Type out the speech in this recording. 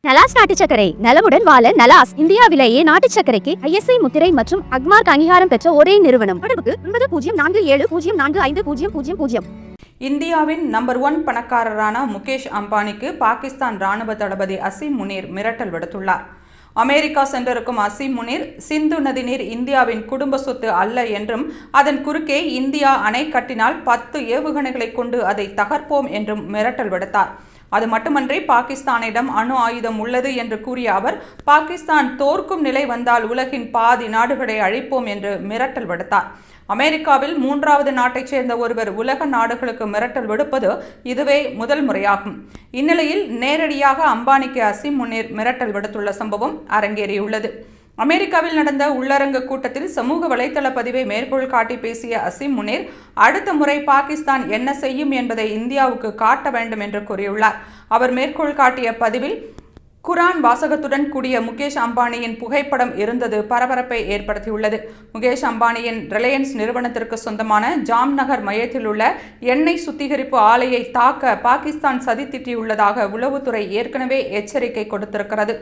நலாஸ் நாட்டு சர்க்கரை நலமுடன் வாழ நலாஸ் இந்தியாவிலேயே நாட்டு சர்க்கரைக்கு ISI முத்திரை மற்றும் அக்மார்க் அங்கீகாரம் பெற்ற ஒரே நிறுவனம். தொடர்புக்கு 9047045000. இந்தியாவின் நம்பர் 1 பணக்காரரான முகேஷ் அம்பானிக்கு பாகிஸ்தான் ராணுவ தளபதி அசீம் முனீர் மிரட்டல் விடுத்துள்ளார். அமெரிக்கா சென்றிருக்கும் அசீம் முனீர் சிந்து நதிநீர் இந்தியாவின் குடும்ப சொத்து அல்ல என்றும் அதன் குறுக்கே இந்தியா அணை கட்டினால் 10 ஏவுகணைகளை கொண்டு அதை தகர்ப்போம் என்றும் மிரட்டல் விடுத்தார். அது மட்டுமன்றி பாகிஸ்தானிடம் அணு ஆயுதம் உள்ளது என்று கூறிய அவர் பாகிஸ்தான் தோற்கும் நிலை வந்தால் உலகின் பாதி நாடுகளை அழிப்போம் என்று மிரட்டல் விடுத்தார். அமெரிக்காவில் 3வது நாட்டைச் சேர்ந்த ஒருவர் உலக நாடுகளுக்கு மிரட்டல் விடுப்பது இதுவே முதல் முறையாகும். இந்நிலையில் நேரடியாக அம்பானிக்கு அசீம் முனீர் மிரட்டல் விடுத்துள்ள சம்பவம் அரங்கேறியுள்ளது. அமெரிக்காவில் நடந்த உள்ளரங்கு கூட்டத்தில் சமூக வலைதள பதிவை மேற்கோள் காட்டி பேசிய அசீம் முனீர் அடுத்த முறை பாகிஸ்தான் என்ன செய்யும் என்பதை இந்தியாவுக்கு காட்ட வேண்டும் என்று கூறியுள்ளார். அவர் மேற்கோள் காட்டிய பதிவில் குரான் வாசகத்துடன் கூடிய முகேஷ் அம்பானியின் புகைப்படம் இருந்தது பரபரப்பை ஏற்படுத்தியுள்ளது. முகேஷ் அம்பானியின் ரிலையன்ஸ் நிறுவனத்திற்கு சொந்தமான ஜாம்நகர் மையத்தில் உள்ள எண்ணெய் சுத்திகரிப்பு ஆலையை தாக்க பாகிஸ்தான் சதி திட்டியுள்ளதாக உளவுத்துறை ஏற்கனவே எச்சரிக்கை கொடுத்திருக்கிறது.